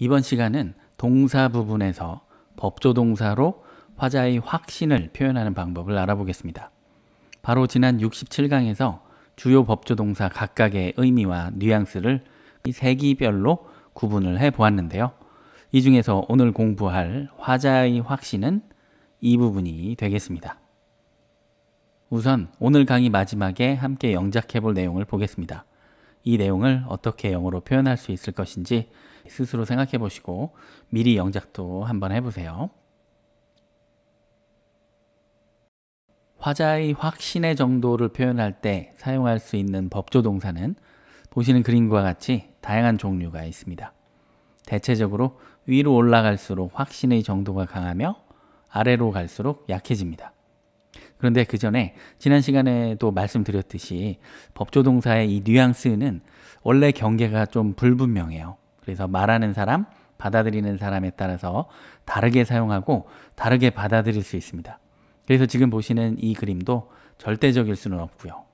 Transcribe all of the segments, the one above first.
이번 시간은 동사 부분에서 법조동사로 화자의 확신을 표현하는 방법을 알아보겠습니다. 바로 지난 67강에서 주요 법조동사 각각의 의미와 뉘앙스를 세기별로 구분을 해 보았는데요. 이 중에서 오늘 공부할 화자의 확신은 이 부분이 되겠습니다. 우선 오늘 강의 마지막에 함께 영작해 볼 내용을 보겠습니다. 이 내용을 어떻게 영어로 표현할 수 있을 것인지 스스로 생각해 보시고 미리 영작도 한번 해보세요. 화자의 확신의 정도를 표현할 때 사용할 수 있는 법조동사는 보시는 그림과 같이 다양한 종류가 있습니다. 대체적으로 위로 올라갈수록 확신의 정도가 강하며 아래로 갈수록 약해집니다. 그런데 그 전에 지난 시간에도 말씀드렸듯이 법조동사의 이 뉘앙스는 원래 경계가 좀 불분명해요. 그래서 말하는 사람, 받아들이는 사람에 따라서 다르게 사용하고 다르게 받아들일 수 있습니다. 그래서 지금 보시는 이 그림도 절대적일 수는 없고요.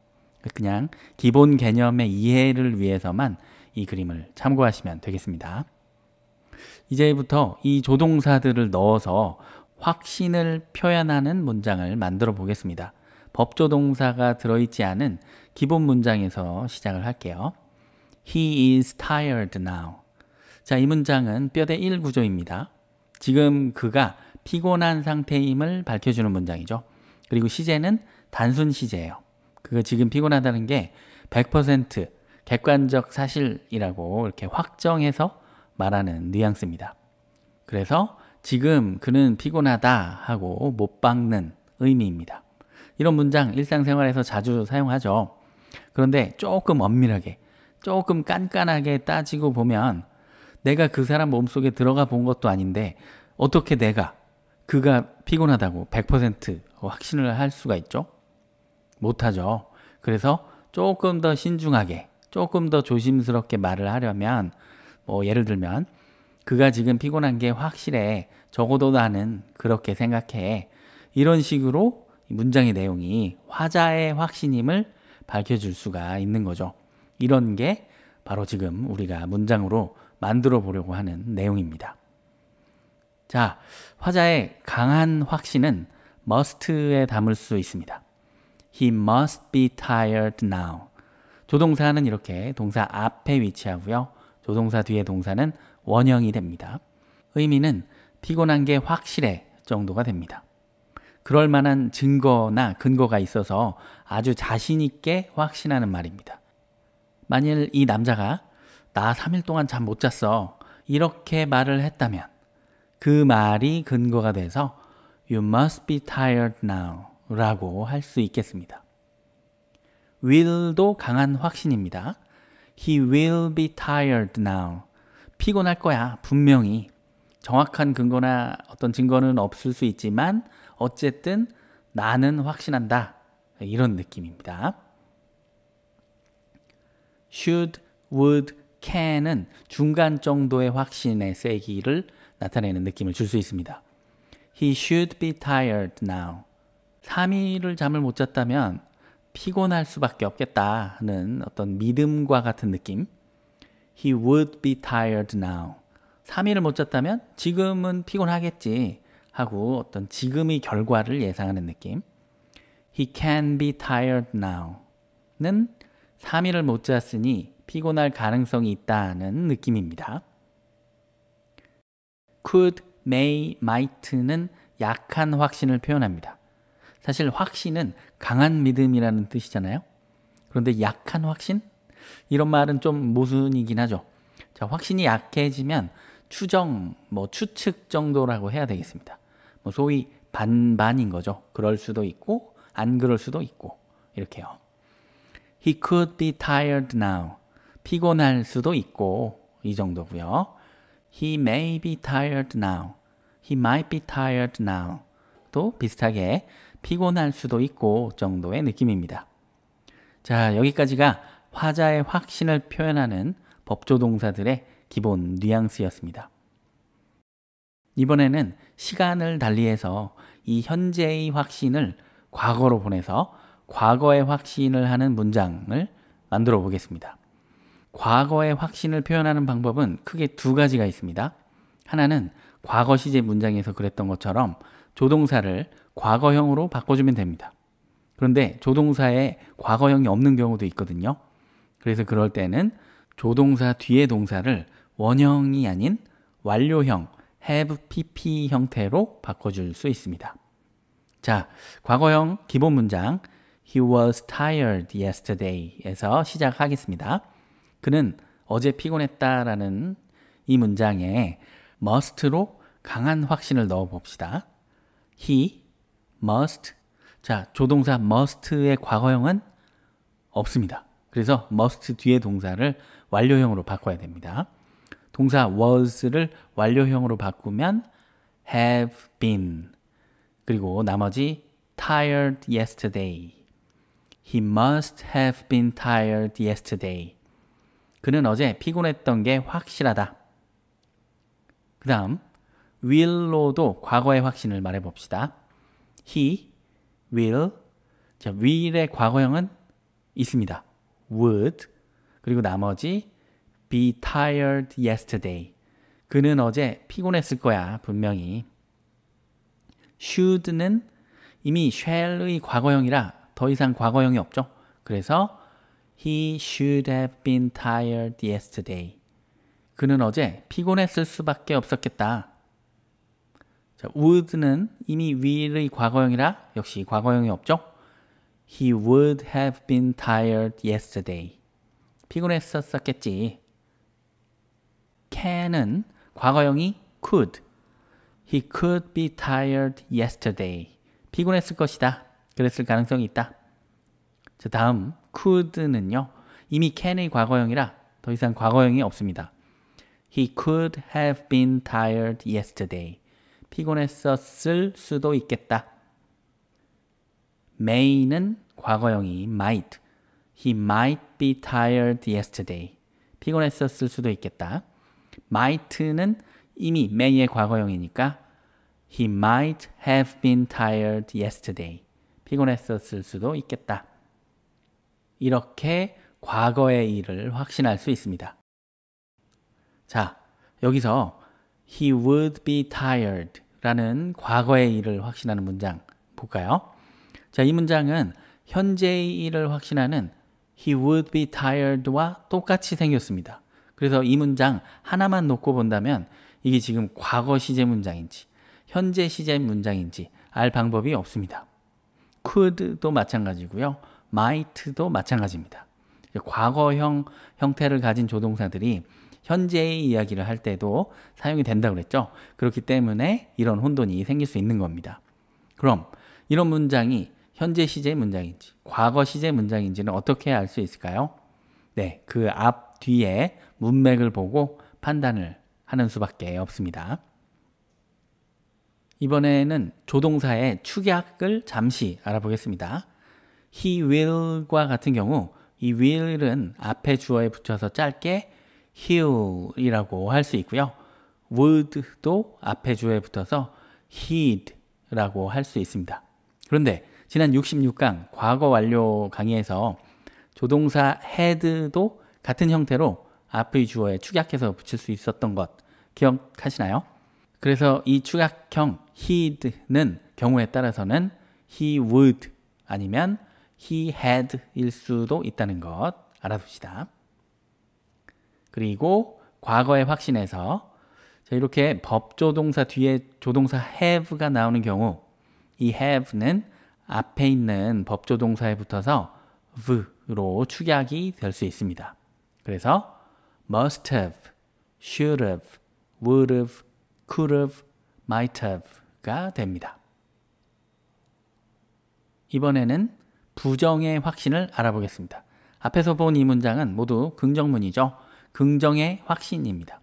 그냥 기본 개념의 이해를 위해서만 이 그림을 참고하시면 되겠습니다. 이제부터 이 조동사들을 넣어서 확신을 표현하는 문장을 만들어 보겠습니다. 법조동사가 들어있지 않은 기본 문장에서 시작을 할게요. He is tired now. 자, 이 문장은 뼈대 1 구조입니다. 지금 그가 피곤한 상태임을 밝혀주는 문장이죠. 그리고 시제는 단순 시제예요. 그가 지금 피곤하다는 게 100% 객관적 사실이라고 이렇게 확정해서 말하는 뉘앙스입니다. 그래서 지금 그는 피곤하다 하고 못 박는 의미입니다. 이런 문장 일상생활에서 자주 사용하죠. 그런데 조금 엄밀하게, 조금 깐깐하게 따지고 보면 내가 그 사람 몸속에 들어가 본 것도 아닌데 어떻게 내가 그가 피곤하다고 100% 확신을 할 수가 있죠? 못하죠. 그래서 조금 더 신중하게, 조금 더 조심스럽게 말을 하려면 예를 들면 그가 지금 피곤한 게 확실해. 적어도 나는 그렇게 생각해. 이런 식으로 문장의 내용이 화자의 확신임을 밝혀줄 수가 있는 거죠. 이런 게 바로 지금 우리가 문장으로 만들어 보려고 하는 내용입니다. 자, 화자의 강한 확신은 must에 담을 수 있습니다. He must be tired now. 조동사는 이렇게 동사 앞에 위치하고요. 조동사 뒤에 동사는 원형이 됩니다. 의미는 피곤한 게 확실해 정도가 됩니다. 그럴 만한 증거나 근거가 있어서 아주 자신 있게 확신하는 말입니다. 만일 이 남자가 나 3일 동안 잠 못 잤어 이렇게 말을 했다면 그 말이 근거가 돼서 You must be tired now 라고 할 수 있겠습니다. will도 강한 확신입니다. He will be tired now. 피곤할 거야. 분명히. 정확한 근거나 어떤 증거는 없을 수 있지만 어쨌든 나는 확신한다. 이런 느낌입니다. should, would, can은 중간 정도의 확신의 세기를 나타내는 느낌을 줄 수 있습니다. He should be tired now. 3일을 잠을 못 잤다면 피곤할 수밖에 없겠다는 어떤 믿음과 같은 느낌. He would be tired now. 3일을 못 잤다면 지금은 피곤하겠지 하고 어떤 지금의 결과를 예상하는 느낌. He can be tired now. 는 3일을 못 잤으니 피곤할 가능성이 있다는 느낌입니다. could, may, might는 약한 확신을 표현합니다. 사실 확신은 강한 믿음이라는 뜻이잖아요. 그런데 약한 확신? 이런 말은 좀 모순이긴 하죠. 자, 확신이 약해지면 추정, 추측 정도라고 해야 되겠습니다. 소위 반반인 거죠. 그럴 수도 있고 안 그럴 수도 있고 이렇게요. He could be tired now. 피곤할 수도 있고 이 정도고요. He may be tired now. He might be tired now. 또 비슷하게 피곤할 수도 있고 정도의 느낌입니다. 자, 여기까지가 화자의 확신을 표현하는 법조동사들의 기본 뉘앙스였습니다. 이번에는 시간을 달리해서 이 현재의 확신을 과거로 보내서 과거의 확신을 하는 문장을 만들어 보겠습니다. 과거의 확신을 표현하는 방법은 크게 두 가지가 있습니다. 하나는 과거 시제 문장에서 그랬던 것처럼 조동사를 과거형으로 바꿔주면 됩니다. 그런데 조동사에 과거형이 없는 경우도 있거든요. 그래서 그럴 때는 조동사 뒤에 동사를 원형이 아닌 완료형 have pp 형태로 바꿔줄 수 있습니다. 자, 과거형 기본 문장 He was tired yesterday 에서 시작하겠습니다. 그는 어제 피곤했다라는 이 문장에 must로 강한 확신을 넣어 봅시다. He must. 자, 조동사 must의 과거형은 없습니다. 그래서 must 뒤에 동사를 완료형으로 바꿔야 됩니다. 동사 was를 완료형으로 바꾸면 have been. 그리고 나머지 tired yesterday. He must have been tired yesterday. 그는 어제 피곤했던 게 확실하다. 그 다음 will로도 과거의 확신을 말해봅시다. He will. 자, will의 과거형은 있습니다. would. 그리고 나머지 be tired yesterday. 그는 어제 피곤했을 거야, 분명히. should는 이미 shall의 과거형이라 더 이상 과거형이 없죠. 그래서 He should have been tired yesterday. 그는 어제 피곤했을 수밖에 없었겠다. 자, would는 이미 will의 과거형이라 역시 과거형이 없죠. He would have been tired yesterday. 피곤했었겠지. can은 과거형이 could. He could be tired yesterday. 피곤했을 것이다. 그랬을 가능성이 있다. 자, 다음 could는요. 이미 can의 과거형이라 더 이상 과거형이 없습니다. He could have been tired yesterday. 피곤했었을 수도 있겠다. may는 과거형이 might. He might be tired yesterday. 피곤했었을 수도 있겠다. might는 이미 may의 과거형이니까 He might have been tired yesterday. 피곤했었을 수도 있겠다. 이렇게 과거의 일을 확신할 수 있습니다. 자, 여기서 He would be tired 라는 과거의 일을 확신하는 문장 볼까요? 자, 이 문장은 현재의 일을 확신하는 He would be tired와 똑같이 생겼습니다. 그래서 이 문장 하나만 놓고 본다면 이게 지금 과거 시제 문장인지 현재 시제 문장인지 알 방법이 없습니다. could도 마찬가지고요. might도 마찬가지입니다. 과거형 형태를 가진 조동사들이 현재의 이야기를 할 때도 사용이 된다고 그랬죠. 그렇기 때문에 이런 혼돈이 생길 수 있는 겁니다. 그럼 이런 문장이 현재 시제 문장인지 과거 시제 문장인지는 어떻게 알 수 있을까요? 네, 그 앞 뒤에 문맥을 보고 판단을 하는 수밖에 없습니다. 이번에는 조동사의 축약을 잠시 알아보겠습니다. He will과 같은 경우 이 will은 앞에 주어에 붙여서 짧게 he'll이라고 할 수 있고요. would도 앞에 주어에 붙어서 he'd라고 할 수 있습니다. 그런데 지난 66강 과거 완료 강의에서 조동사 had도 같은 형태로 앞의 주어에 축약해서 붙일 수 있었던 것 기억하시나요? 그래서 이 축약형 he'd는 경우에 따라서는 he would 아니면 he had 일 수도 있다는 것 알아둡시다. 그리고 과거의 확신에서 이렇게 법조동사 뒤에 조동사 have가 나오는 경우 이 have는 앞에 있는 법조동사에 붙어서 v로 축약이 될 수 있습니다. 그래서 must have, should have, would have, could have, might have가 됩니다. 이번에는 부정의 확신을 알아보겠습니다. 앞에서 본 이 문장은 모두 긍정문이죠. 긍정의 확신입니다.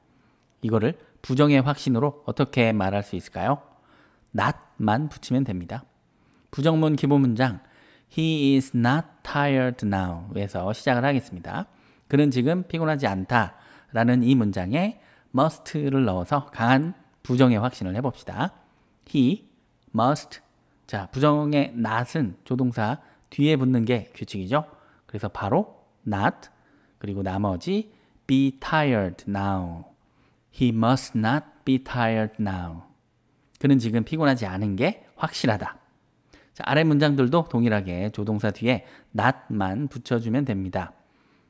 이거를 부정의 확신으로 어떻게 말할 수 있을까요? not만 붙이면 됩니다. 부정문 기본 문장 He is not tired now 에서 시작을 하겠습니다. 그는 지금 피곤하지 않다 라는 이 문장에 must를 넣어서 강한 부정의 확신을 해봅시다. He must. 자, 부정의 not은 조동사 뒤에 붙는 게 규칙이죠. 그래서 바로 not 그리고 나머지 be tired now. He must not be tired now. 그는 지금 피곤하지 않은 게 확실하다. 자, 아래 문장들도 동일하게 조동사 뒤에 not만 붙여주면 됩니다.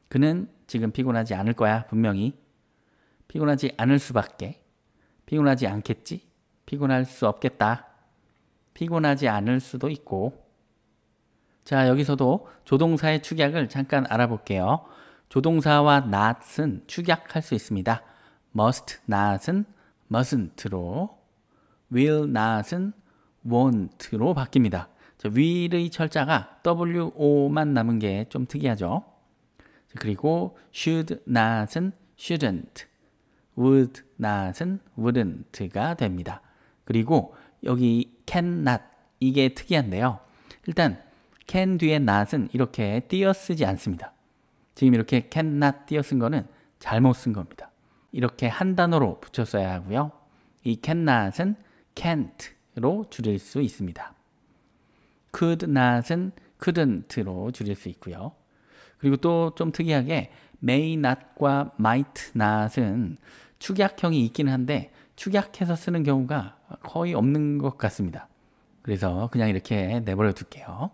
그는 지금 피곤하지 않을 거야, 분명히. 피곤하지 않을 수밖에. 피곤하지 않겠지? 피곤할 수 없겠다. 피곤하지 않을 수도 있고. 자, 여기서도 조동사의 축약을 잠깐 알아볼게요. 조동사와 not은 축약할 수 있습니다. must not은 mustn't로, will not은 won't로 바뀝니다. 자, will의 철자가 WO만 남은 게 좀 특이하죠. 그리고 should not은 shouldn't, would not은 wouldn't가 됩니다. 그리고 여기 can not, 이게 특이한데요. 일단 can 뒤에 not은 이렇게 띄어쓰지 않습니다. 지금 이렇게 can not 띄어쓴 거는 잘못 쓴 겁니다. 이렇게 한 단어로 붙여 써야 하고요. 이 can not은 can't로 줄일 수 있습니다. could not은 couldn't로 줄일 수 있고요. 그리고 또 좀 특이하게 may not과 might not은 축약형이 있긴 한데 축약해서 쓰는 경우가 거의 없는 것 같습니다. 그래서 그냥 이렇게 내버려 둘게요.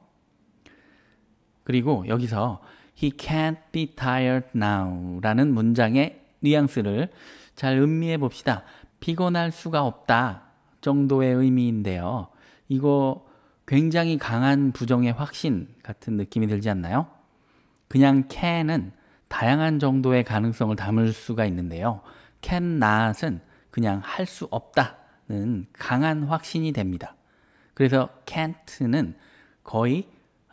그리고 여기서 He can't be tired now 라는 문장의 뉘앙스를 잘 음미해 봅시다. 피곤할 수가 없다 정도의 의미인데요. 이거 굉장히 강한 부정의 확신 같은 느낌이 들지 않나요? 그냥 can은 다양한 정도의 가능성을 담을 수가 있는데요. can not은 그냥 할 수 없다는 강한 확신이 됩니다. 그래서 can't는 거의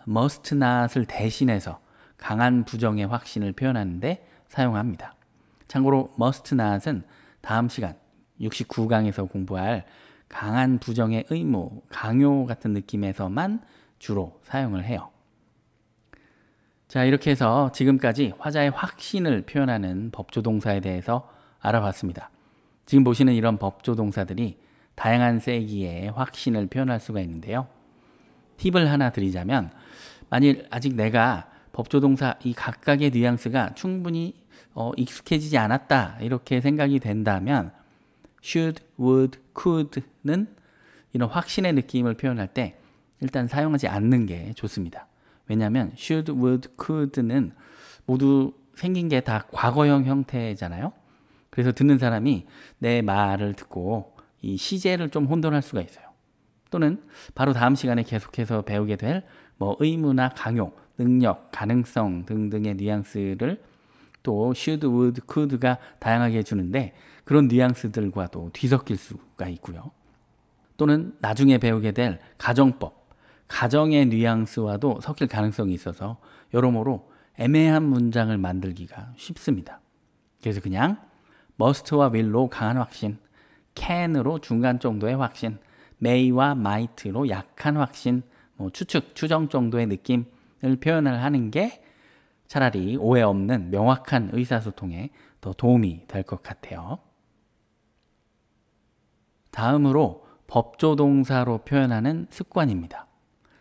must not을 대신해서 강한 부정의 확신을 표현하는데 사용합니다. 참고로 must not은 다음 시간 69강에서 공부할 강한 부정의 의무, 강요 같은 느낌에서만 주로 사용을 해요. 자, 이렇게 해서 지금까지 화자의 확신을 표현하는 법조동사에 대해서 알아봤습니다. 지금 보시는 이런 법조동사들이 다양한 세기의 확신을 표현할 수가 있는데요. 팁을 하나 드리자면, 만일 아직 내가 법조동사 이 각각의 뉘앙스가 충분히 익숙해지지 않았다 이렇게 생각이 된다면 should, would, could는 이런 확신의 느낌을 표현할 때 일단 사용하지 않는 게 좋습니다. 왜냐하면 should, would, could는 모두 생긴 게 다 과거형 형태잖아요. 그래서 듣는 사람이 내 말을 듣고 이 시제를 좀 혼돈할 수가 있어요. 또는 바로 다음 시간에 계속해서 배우게 될 뭐 의무나 강요, 능력, 가능성 등등의 뉘앙스를 또 should, would, could가 다양하게 주는데 그런 뉘앙스들과도 뒤섞일 수가 있고요. 또는 나중에 배우게 될 가정법, 가정의 뉘앙스와도 섞일 가능성이 있어서 여러모로 애매한 문장을 만들기가 쉽습니다. 그래서 그냥 must와 will로 강한 확신, can으로 중간 정도의 확신, may와 might로 약한 확신, 뭐 추측, 추정 정도의 느낌을 표현을 하는 게 차라리 오해 없는 명확한 의사소통에 더 도움이 될 것 같아요. 다음으로 법조동사로 표현하는 습관입니다.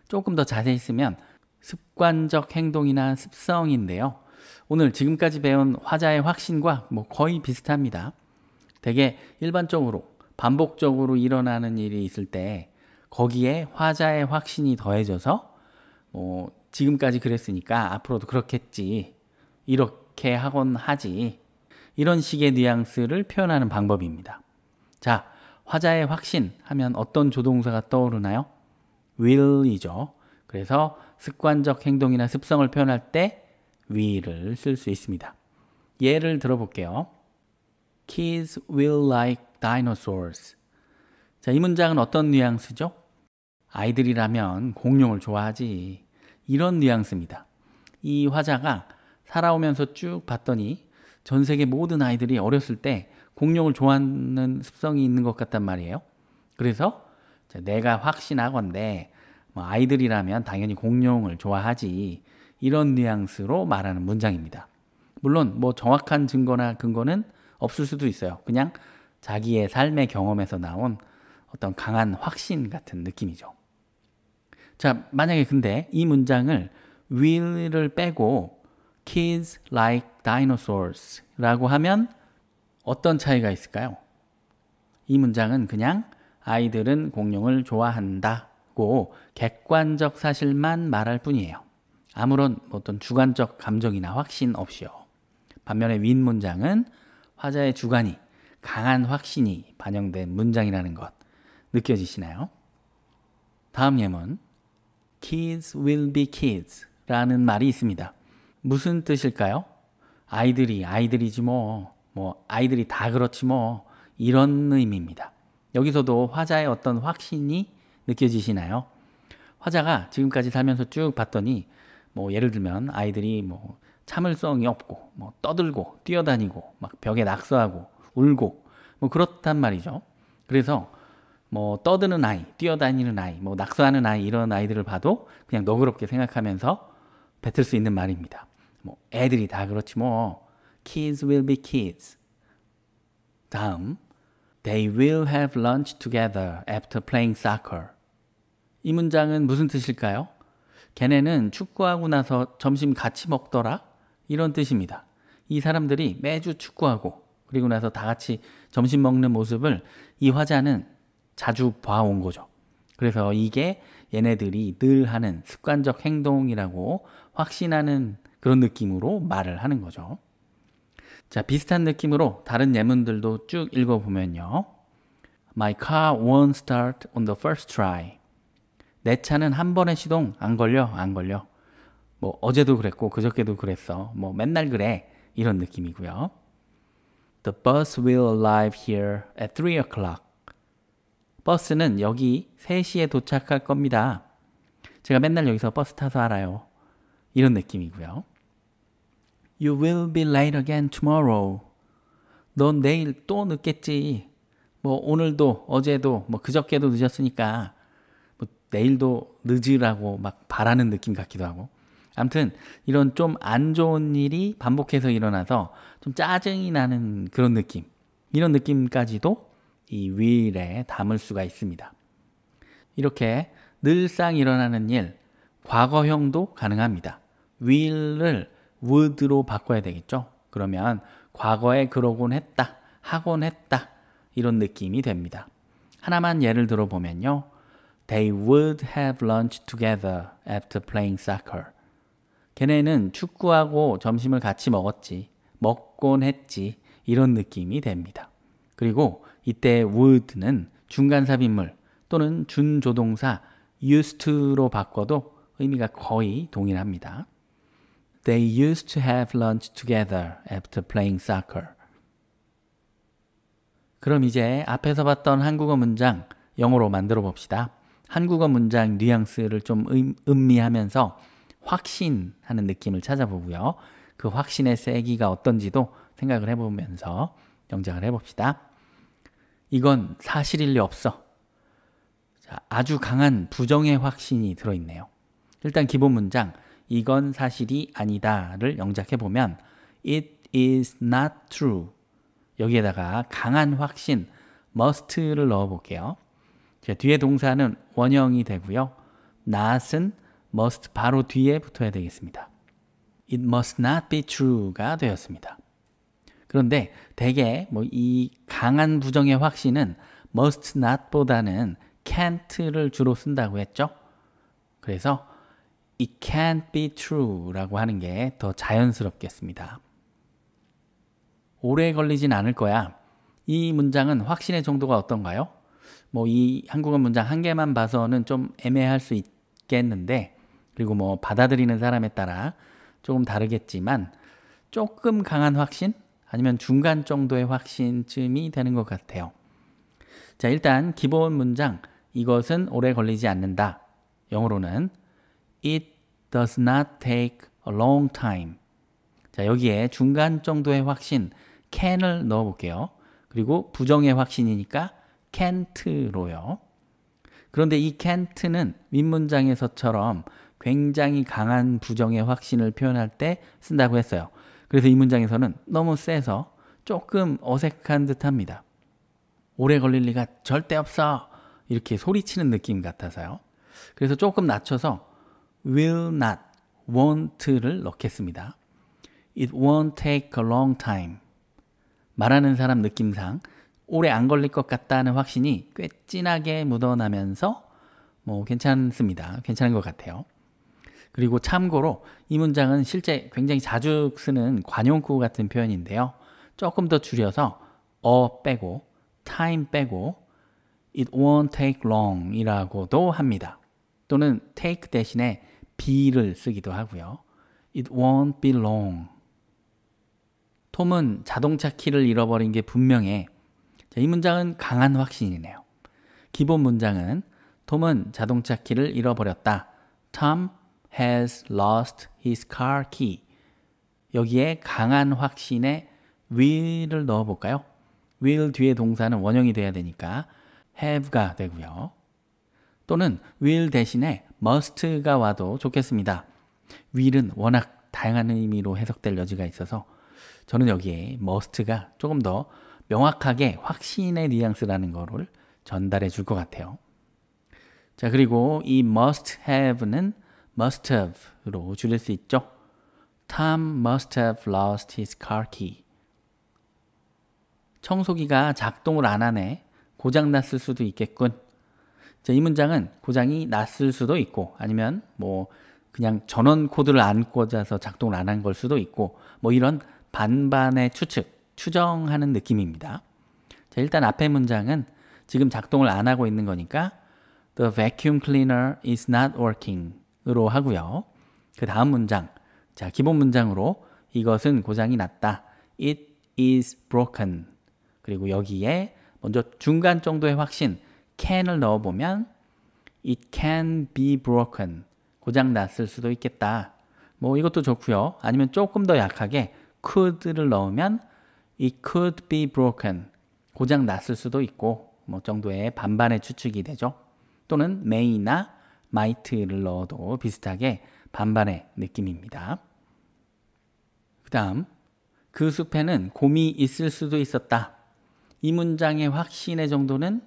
조금 더 자세히 쓰면 습관적 행동이나 습성인데요. 오늘 지금까지 배운 화자의 확신과 뭐 거의 비슷합니다. 되게 일반적으로 반복적으로 일어나는 일이 있을 때 거기에 화자의 확신이 더해져서 지금까지 그랬으니까 앞으로도 그렇겠지, 이렇게 하곤 하지, 이런 식의 뉘앙스를 표현하는 방법입니다. 자, 화자의 확신 하면 어떤 조동사가 떠오르나요? will이죠. 그래서 습관적 행동이나 습성을 표현할 때 will을 쓸 수 있습니다. 예를 들어볼게요. Kids will like dinosaurs. 자, 이 문장은 어떤 뉘앙스죠? 아이들이라면 공룡을 좋아하지, 이런 뉘앙스입니다. 이 화자가 살아오면서 쭉 봤더니 전 세계 모든 아이들이 어렸을 때 공룡을 좋아하는 습성이 있는 것 같단 말이에요. 그래서 내가 확신하건대 아이들이라면 당연히 공룡을 좋아하지, 이런 뉘앙스로 말하는 문장입니다. 물론 뭐 정확한 증거나 근거는 없을 수도 있어요. 그냥 자기의 삶의 경험에서 나온 어떤 강한 확신 같은 느낌이죠. 자, 만약에 근데 이 문장을 will을 빼고 kids like dinosaurs 라고 하면 어떤 차이가 있을까요? 이 문장은 그냥 아이들은 공룡을 좋아한다고 객관적 사실만 말할 뿐이에요. 아무런 어떤 주관적 감정이나 확신 없이요. 반면에 윗 문장은 화자의 주관이 강한 확신이 반영된 문장이라는 것 느껴지시나요? 다음 예문 Kids will be kids 라는 말이 있습니다. 무슨 뜻일까요? 아이들이지 뭐 아이들이 다 그렇지 뭐 이런 의미입니다. 여기서도 화자의 어떤 확신이 느껴지시나요? 화자가 지금까지 살면서 쭉 봤더니 예를 들면 아이들이 참을성이 없고 떠들고 뛰어다니고 막 벽에 낙서하고 울고 그렇단 말이죠. 그래서 떠드는 아이, 뛰어다니는 아이, 낙서하는 아이 이런 아이들을 봐도 그냥 너그럽게 생각하면서 뱉을 수 있는 말입니다. 애들이 다 그렇지 뭐. Kids will be kids. 다음 They will have lunch together after playing soccer. 이 문장은 무슨 뜻일까요? 걔네는 축구하고 나서 점심 같이 먹더라? 이런 뜻입니다. 이 사람들이 매주 축구하고 그리고 나서 다 같이 점심 먹는 모습을 이 화자는 자주 봐온 거죠. 그래서 이게 얘네들이 늘 하는 습관적 행동이라고 확신하는 그런 느낌으로 말을 하는 거죠. 자, 비슷한 느낌으로 다른 예문들도 쭉 읽어보면요. My car won't start on the first try. 내 차는 한 번의 시동 안 걸려. 어제도 그랬고 그저께도 그랬어. 맨날 그래. 이런 느낌이고요. The bus will arrive here at 3 o'clock. 버스는 여기 3시에 도착할 겁니다. 제가 맨날 여기서 버스 타서 알아요. 이런 느낌이고요. You will be late again tomorrow. 넌 내일 또 늦겠지. 오늘도 어제도 그저께도 늦었으니까 내일도 늦으라고 막 바라는 느낌 같기도 하고. 아무튼 이런 좀 안 좋은 일이 반복해서 일어나서 좀 짜증이 나는 그런 느낌. 이런 느낌까지도 이 will에 담을 수가 있습니다. 이렇게 늘상 일어나는 일, 과거형도 가능합니다. will을 would로 바꿔야 되겠죠. 그러면 과거에 그러곤 했다, 하곤 했다 이런 느낌이 됩니다. 하나만 예를 들어보면요. They would have lunch together after playing soccer. 걔네는 축구하고 점심을 같이 먹었지, 먹곤 했지 이런 느낌이 됩니다. 그리고 이때 would는 중간삽입물 또는 준조동사 used to로 바꿔도 의미가 거의 동일합니다. They used to have lunch together after playing soccer. 그럼 이제 앞에서 봤던 한국어 문장 영어로 만들어 봅시다. 한국어 문장 뉘앙스를 좀 음미하면서 확신하는 느낌을 찾아보고요. 그 확신의 세기가 어떤지도 생각을 해보면서 영작을 해봅시다. 이건 사실일 리 없어. 자, 아주 강한 부정의 확신이 들어있네요. 일단 기본 문장 이건 사실이 아니다를 영작해보면 It is not true. 여기에다가 강한 확신 must를 넣어볼게요. 자, 뒤에 동사는 원형이 되고요. not은 must 바로 뒤에 붙어야 되겠습니다. It must not be true가 되었습니다. 그런데 대개 이 강한 부정의 확신은 must not보다는 can't를 주로 쓴다고 했죠. 그래서 It can't be true 라고 하는 게 더 자연스럽겠습니다. 오래 걸리진 않을 거야. 이 문장은 확신의 정도가 어떤가요? 이 한국어 문장 한 개만 봐서는 좀 애매할 수 있겠는데 그리고 받아들이는 사람에 따라 조금 다르겠지만 조금 강한 확신 아니면 중간 정도의 확신쯤이 되는 것 같아요. 자, 일단 기본 문장 이것은 오래 걸리지 않는다. 영어로는 It does not take a long time. 자, 여기에 중간 정도의 확신 can을 넣어 볼게요. 그리고 부정의 확신이니까 can't로요. 그런데 이 can't는 윗문장에서처럼 굉장히 강한 부정의 확신을 표현할 때 쓴다고 했어요. 그래서 이 문장에서는 너무 세서 조금 어색한 듯합니다. 오래 걸릴 리가 절대 없어. 이렇게 소리치는 느낌 같아서요. 그래서 조금 낮춰서 will not, won't를 넣겠습니다. It won't take a long time. 말하는 사람 느낌상 오래 안 걸릴 것 같다는 확신이 꽤 진하게 묻어나면서 괜찮습니다. 괜찮은 것 같아요. 그리고 참고로 이 문장은 실제 굉장히 자주 쓰는 관용구 같은 표현인데요. 조금 더 줄여서 빼고 time 빼고 it won't take long 이라고도 합니다. 또는 take 대신에 be를 쓰기도 하고요. It won't be long. 톰은 자동차 키를 잃어버린 게 분명해. 자, 이 문장은 강한 확신이네요. 기본 문장은 톰은 자동차 키를 잃어버렸다. Tom has lost his car key. 여기에 강한 확신에 will을 넣어볼까요? will 뒤에 동사는 원형이 돼야 되니까 have가 되고요. 또는 will 대신에 must가 와도 좋겠습니다. will은 워낙 다양한 의미로 해석될 여지가 있어서 저는 여기에 must가 조금 더 명확하게 확신의 뉘앙스라는 거를 전달해 줄 것 같아요. 자, 그리고 이 must have는 must have로 줄일 수 있죠. Tom must have lost his car key. 청소기가 작동을 안 하네. 고장 났을 수도 있겠군. 자, 이 문장은 고장이 났을 수도 있고 아니면 그냥 전원 코드를 안 꽂아서 작동을 안 한 걸 수도 있고 이런 반반의 추정하는 느낌입니다. 자, 일단 앞의 문장은 지금 작동을 안 하고 있는 거니까 The vacuum cleaner is not working 으로 하고요. 그 다음 문장, 자, 기본 문장으로 이것은 고장이 났다. It is broken. 그리고 여기에 먼저 중간 정도의 확신 can을 넣어보면 It can be broken. 고장 났을 수도 있겠다. 이것도 좋고요. 아니면 조금 더 약하게 could를 넣으면 It could be broken. 고장 났을 수도 있고 정도의 반반의 추측이 되죠. 또는 may나 might를 넣어도 비슷하게 반반의 느낌입니다. 그 다음 그 숲에는 곰이 있을 수도 있었다. 이 문장의 확신의 정도는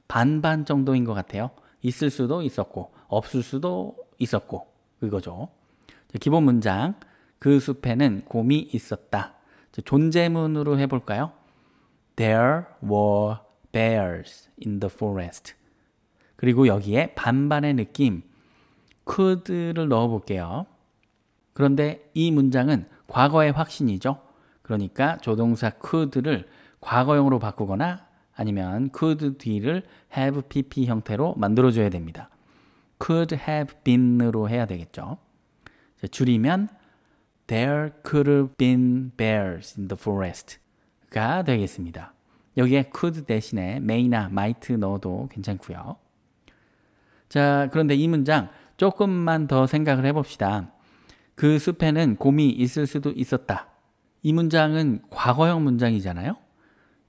반반 정도인 것 같아요. 있을 수도 있었고 없을 수도 있었고 그거죠. 기본 문장 그 숲에는 곰이 있었다. 존재문으로 해볼까요? There were bears in the forest. 그리고 여기에 반반의 느낌 could를 넣어볼게요. 그런데 이 문장은 과거의 확신이죠. 그러니까 조동사 could를 과거형으로 바꾸거나 아니면 could 뒤를 have pp 형태로 만들어줘야 됩니다. could have been으로 해야 되겠죠. 줄이면 There could have been bears in the forest가 되겠습니다. 여기에 could 대신에 may나 might 넣어도 괜찮고요. 자, 그런데 이 문장 조금만 더 생각을 해봅시다. 그 숲에는 곰이 있을 수도 있었다. 이 문장은 과거형 문장이잖아요.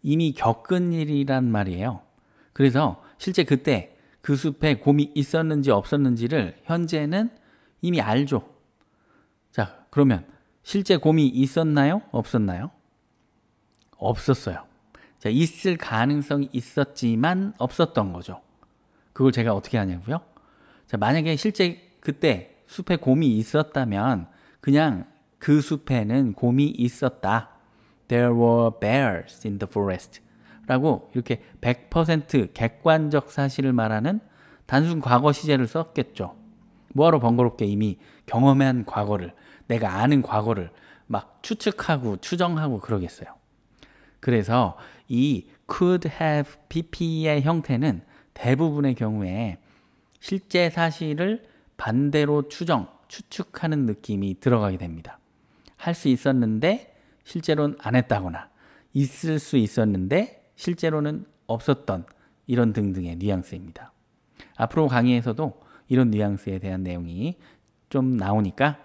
이미 겪은 일이란 말이에요. 그래서 실제 그때 그 숲에 곰이 있었는지 없었는지를 현재는 이미 알죠. 자, 그러면 실제 곰이 있었나요? 없었나요? 없었어요. 자, 있을 가능성이 있었지만 없었던 거죠. 그걸 제가 어떻게 하냐고요? 자, 만약에 실제 그때 숲에 곰이 있었다면 그냥 그 숲에는 곰이 있었다. There were bears in the forest. 라고 이렇게 100% 객관적 사실을 말하는 단순 과거 시제를 썼겠죠. 뭐하러 번거롭게 이미 경험한 과거를, 내가 아는 과거를 막 추측하고 추정하고 그러겠어요. 그래서 이 could have pp의 형태는 대부분의 경우에 실제 사실을 반대로 추측하는 느낌이 들어가게 됩니다. 할 수 있었는데 실제로는 안 했다거나 있을 수 있었는데 실제로는 없었던 이런 등등의 뉘앙스입니다. 앞으로 강의에서도 이런 뉘앙스에 대한 내용이 좀 나오니까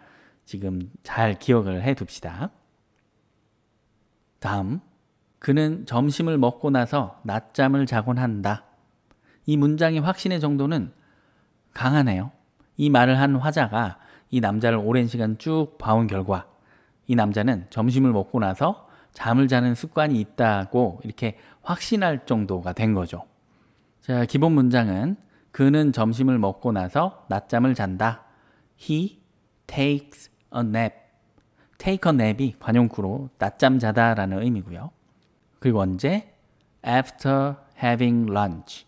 지금 잘 기억을 해 둡시다. 다음, 그는 점심을 먹고 나서 낮잠을 자곤 한다. 이 문장의 확신의 정도는 강하네요. 이 말을 한 화자가 이 남자를 오랜 시간 쭉 봐온 결과 이 남자는 점심을 먹고 나서 잠을 자는 습관이 있다고 이렇게 확신할 정도가 된 거죠. 자, 기본 문장은 그는 점심을 먹고 나서 낮잠을 잔다. He takes a nap. take a nap이 관용구로 낮잠 자다라는 의미고요. 그리고 언제? after having lunch.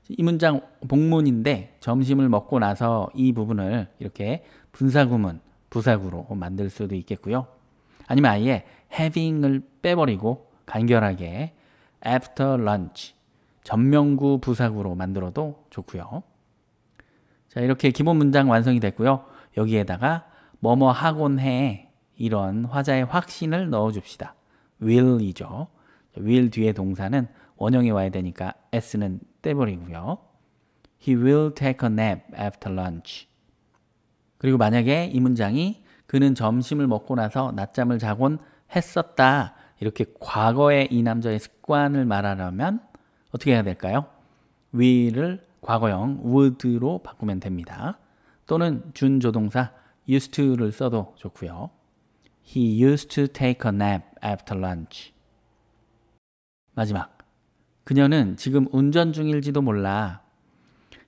이 문장 복문인데 점심을 먹고 나서 이 부분을 이렇게 분사구문, 부사구로 만들 수도 있겠고요. 아니면 아예 having을 빼버리고 간결하게 after lunch, 전명구 부사구로 만들어도 좋고요. 자, 이렇게 기본 문장 완성이 됐고요. 여기에다가 뭐뭐 하곤 해, 이런 화자의 확신을 넣어줍시다. will이죠. will 뒤에 동사는 원형에 와야 되니까 s는 떼버리고요. He will take a nap after lunch. 그리고 만약에 이 문장이 그는 점심을 먹고 나서 낮잠을 자곤 했었다, 이렇게 과거의 이 남자의 습관을 말하려면 어떻게 해야 될까요? will을 과거형 would로 바꾸면 됩니다. 또는 준조동사 used to를 써도 좋고요. He used to take a nap after lunch. 마지막, 그녀는 지금 운전 중일지도 몰라.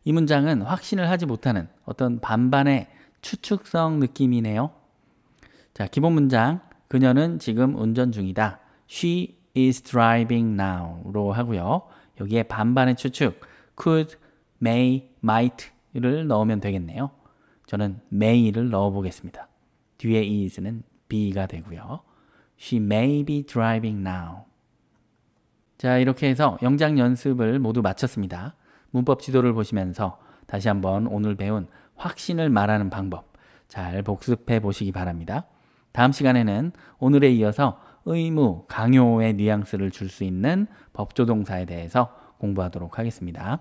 이 문장은 확신을 하지 못하는 어떤 반반의 추측성 느낌이네요. 자, 기본 문장, 그녀는 지금 운전 중이다. She is driving now로 하고요. 여기에 반반의 추측, could, may, might를 넣으면 되겠네요. 저는 may를 넣어보겠습니다. 뒤에 is는 be가 되고요. She may be driving now. 자, 이렇게 해서 영작 연습을 모두 마쳤습니다. 문법 지도를 보시면서 다시 한번 오늘 배운 확신을 말하는 방법 잘 복습해 보시기 바랍니다. 다음 시간에는 오늘에 이어서 의무, 강요의 뉘앙스를 줄 수 있는 법조동사에 대해서 공부하도록 하겠습니다.